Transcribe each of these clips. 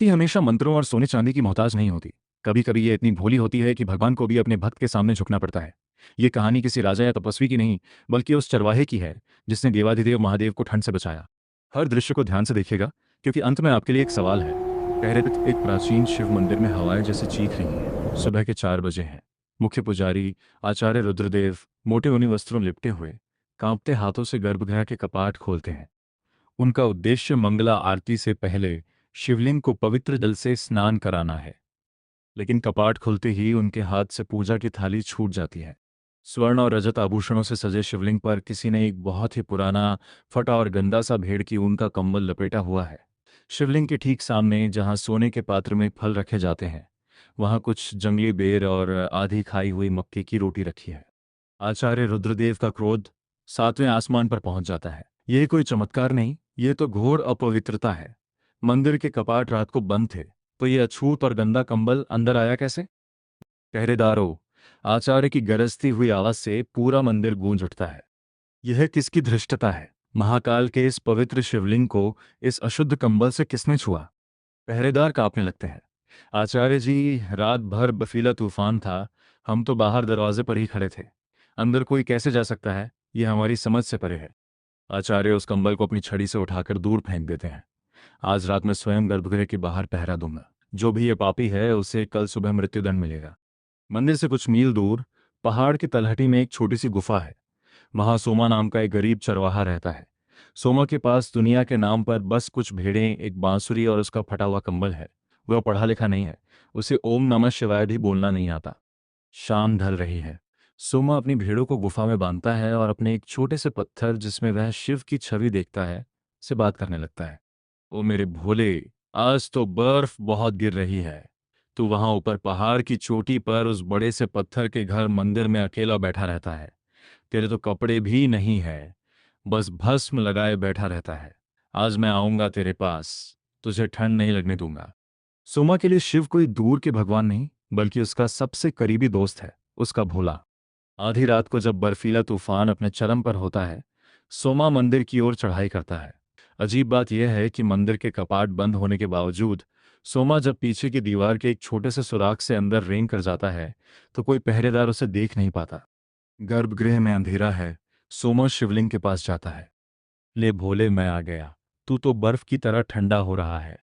ये हमेशा मंत्रों और सोने चांदी की मोहताज नहीं होती। कभी कभी ये इतनी भोली होती है कि भगवान को भी अपने भक्त के सामने झुकना पड़ता है। ये कहानी किसी राजा या तपस्वी की नहीं, बल्कि उस चरवाहे की है जिसने देवाधिदेव महादेव को ठंड से बचाया। हर दृश्य को ध्यान से देखिएगा, क्योंकि अंत में आपके लिए एक सवाल है। पहरेत एक प्राचीन शिव मंदिर में हवाएं जैसे चीख रही हैं। सुबह के 4 बजे हैं। मुख्य पुजारी आचार्य रुद्रदेव मोटे ऊनी वस्त्रों लिपटे हुए कांपते हाथों से गर्भगृह के कपाट खोलते हैं। उनका उद्देश्य मंगला आरती से पहले शिवलिंग को पवित्र जल से स्नान कराना है। लेकिन कपाट खुलते ही उनके हाथ से पूजा की थाली छूट जाती है। स्वर्ण और रजत आभूषणों से सजे शिवलिंग पर किसी ने एक बहुत ही पुराना, फटा और गंदा सा भेड़ की ऊन का कंबल लपेटा हुआ है। शिवलिंग के ठीक सामने, जहां सोने के पात्र में फल रखे जाते हैं, वहां कुछ जंगली बेर और आधी खाई हुई मक्के की रोटी रखी है। आचार्य रुद्रदेव का क्रोध 7वें आसमान पर पहुंच जाता है। यह कोई चमत्कार नहीं, ये तो घोर अपवित्रता है। मंदिर के कपाट रात को बंद थे, तो ये अछूत और गंदा कंबल अंदर आया कैसे? पहरेदारों, आचार्य की गरजती हुई आवाज से पूरा मंदिर गूंज उठता है। यह किसकी धृष्टता है? महाकाल के इस पवित्र शिवलिंग को इस अशुद्ध कंबल से किसने छुआ? पहरेदार कांपने लगते हैं। आचार्य जी, रात भर बर्फीला तूफान था। हम तो बाहर दरवाजे पर ही खड़े थे। अंदर कोई कैसे जा सकता है, यह हमारी समझ से परे है। आचार्य उस कंबल को अपनी छड़ी से उठाकर दूर फेंक देते हैं। आज रात मैं स्वयं गर्भगृह के बाहर पहरा दूंगा। जो भी ये पापी है, उसे कल सुबह मृत्युदंड मिलेगा। मंदिर से कुछ मील दूर पहाड़ की तलहटी में एक छोटी सी गुफा है। वहां सोमा नाम का एक गरीब चरवाहा रहता है। सोमा के पास दुनिया के नाम पर बस कुछ भेड़ें, एक बांसुरी और उसका फटा हुआ कंबल है। वह पढ़ा लिखा नहीं है। उसे ओम नमः शिवाय भी बोलना नहीं आता। शाम ढल रही है। सोमा अपनी भेड़ों को गुफा में बांधता है और अपने एक छोटे से पत्थर, जिसमें वह शिव की छवि देखता है, से बात करने लगता है। ओ मेरे भोले, आज तो बर्फ बहुत गिर रही है। तू वहां ऊपर पहाड़ की चोटी पर उस बड़े से पत्थर के घर मंदिर में अकेला बैठा रहता है। तेरे तो कपड़े भी नहीं है, बस भस्म लगाए बैठा रहता है। आज मैं आऊंगा तेरे पास, तुझे ठंड नहीं लगने दूंगा। सोमा के लिए शिव कोई दूर के भगवान नहीं, बल्कि उसका सबसे करीबी दोस्त है, उसका भोला। आधी रात को जब बर्फीला तूफान अपने चरम पर होता है, सोमा मंदिर की ओर चढ़ाई करता है। अजीब बात यह है कि मंदिर के कपाट बंद होने के बावजूद सोमा जब पीछे की दीवार के एक छोटे से सुराख से अंदर रेंग कर जाता है, तो कोई पहरेदार उसे देख नहीं पाता। गर्भगृह में अंधेरा है। सोमा शिवलिंग के पास जाता है। ले भोले, मैं आ गया। तू तो बर्फ की तरह ठंडा हो रहा है।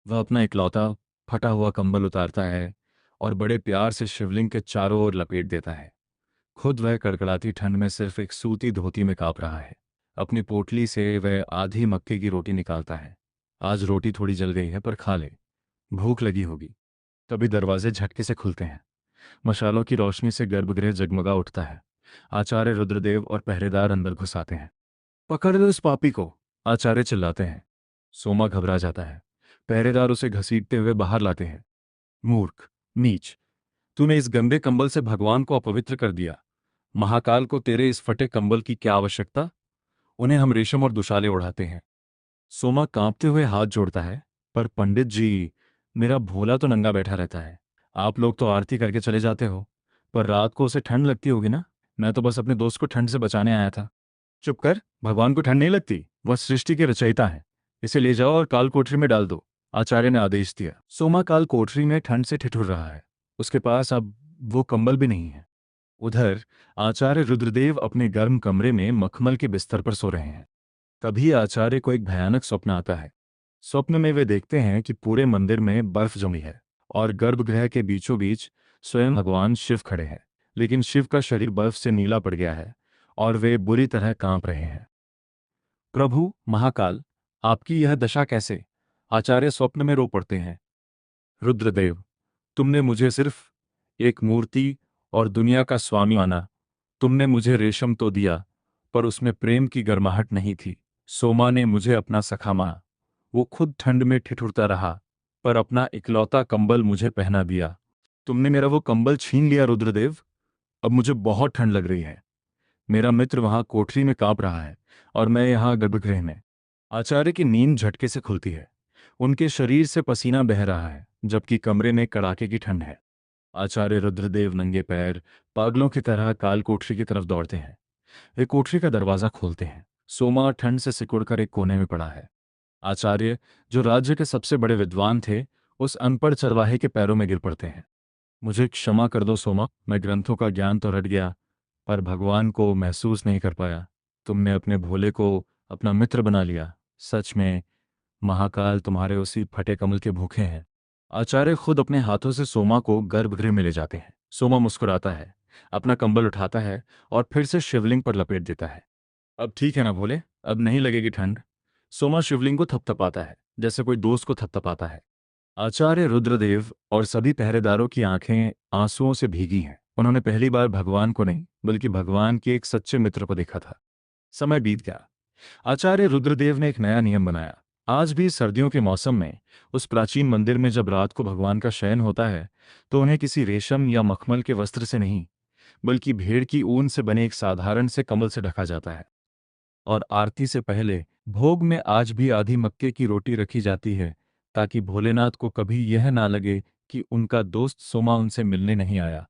वह अपना इकलौता फटा हुआ कंबल उतारता है और बड़े प्यार से शिवलिंग के चारों ओर लपेट देता है। खुद वह कड़कड़ाती ठंड में सिर्फ एक सूती धोती में कांप रहा है। अपनी पोटली से वह आधी मक्के की रोटी निकालता है। आज रोटी थोड़ी जल गई है, पर खा ले, भूख लगी होगी। तभी दरवाजे झटके से खुलते हैं। मशालों की रोशनी से गर्भगृह जगमगा उठता है। आचार्य रुद्रदेव और पहरेदार अंदर घुस आते हैं। पकड़ लो इस पापी को, आचार्य चिल्लाते हैं। सोमा घबरा जाता है। पहरेदार उसे घसीटते हुए बाहर लाते हैं। मूर्ख, नीच, तूने इस गंदे कंबल से भगवान को अपवित्र कर दिया। महाकाल को तेरे इस फटे कंबल की क्या आवश्यकता? उन्हें हम रेशम और दुशाले उड़ाते हैं। सोमा कांपते हुए हाथ जोड़ता है। पर पंडित जी, मेरा भोला तो नंगा बैठा रहता है। आप लोग तो आरती करके चले जाते हो, पर रात को उसे ठंड लगती होगी ना। मैं तो बस अपने दोस्त को ठंड से बचाने आया था। चुप कर, भगवान को ठंड नहीं लगती, वह सृष्टि के रचयिता है। इसे ले जाओ और काल कोठरी में डाल दो, आचार्य ने आदेश दिया। सोमा काल कोठरी में ठंड से ठिठुर रहा है। उसके पास अब वो कंबल भी नहीं है। उधर आचार्य रुद्रदेव अपने गर्म कमरे में मखमल के बिस्तर पर सो रहे हैं। तभी आचार्य को एक भयानक स्वप्न आता है। स्वप्न में वे देखते हैं कि पूरे मंदिर में बर्फ जमी है और गर्भगृह के बीचों बीच स्वयं भगवान शिव खड़े हैं। लेकिन शिव का शरीर बर्फ से नीला पड़ गया है और वे बुरी तरह कांप रहे हैं। प्रभु महाकाल, आपकी यह दशा कैसे? आचार्य स्वप्न में रो पड़ते हैं। रुद्रदेव, तुमने मुझे सिर्फ एक मूर्ति और दुनिया का स्वामी माना। तुमने मुझे रेशम तो दिया, पर उसमें प्रेम की गर्माहट नहीं थी। सोमा ने मुझे अपना सखा माना। वो खुद ठंड में ठिठुरता रहा, पर अपना इकलौता कंबल मुझे पहना दिया। तुमने मेरा वो कंबल छीन लिया रुद्रदेव। अब मुझे बहुत ठंड लग रही है। मेरा मित्र वहां कोठरी में कांप रहा है और मैं यहाँ गर्भगृह में। आचार्य की नींद झटके से खुलती है। उनके शरीर से पसीना बह रहा है, जबकि कमरे में कड़ाके की ठंड है। आचार्य रुद्रदेव नंगे पैर पागलों की तरह काल कोठरी की तरफ दौड़ते हैं। वे कोठरी का दरवाजा खोलते हैं। सोमा ठंड से सिकुड़कर एक कोने में पड़ा है। आचार्य, जो राज्य के सबसे बड़े विद्वान थे, उस अनपढ़ चरवाहे के पैरों में गिर पड़ते हैं। मुझे क्षमा कर दो सोमा, मैं ग्रंथों का ज्ञान तो रट गया, पर भगवान को महसूस नहीं कर पाया। तुमने अपने भोले को अपना मित्र बना लिया। सच में महाकाल तुम्हारे उसी फटे कमल के भूखे हैं। आचार्य खुद अपने हाथों से सोमा को गर्भगृह में ले जाते हैं। सोमा मुस्कुराता है, अपना कंबल उठाता है और फिर से शिवलिंग पर लपेट देता है। अब ठीक है ना भोले, अब नहीं लगेगी ठंड। सोमा शिवलिंग को थपथपाता है, जैसे कोई दोस्त को थपथपाता है। आचार्य रुद्रदेव और सभी पहरेदारों की आंखें आंसुओं से भीगी हैं। उन्होंने पहली बार भगवान को नहीं, बल्कि भगवान के एक सच्चे मित्र को देखा था। समय बीत गया। आचार्य रुद्रदेव ने एक नया नियम बनाया। आज भी सर्दियों के मौसम में उस प्राचीन मंदिर में जब रात को भगवान का शयन होता है, तो उन्हें किसी रेशम या मखमल के वस्त्र से नहीं, बल्कि भेड़ की ऊन से बने एक साधारण से कम्बल से ढका जाता है। और आरती से पहले भोग में आज भी आधी मक्के की रोटी रखी जाती है, ताकि भोलेनाथ को कभी यह ना लगे कि उनका दोस्त सोमा उनसे मिलने नहीं आया।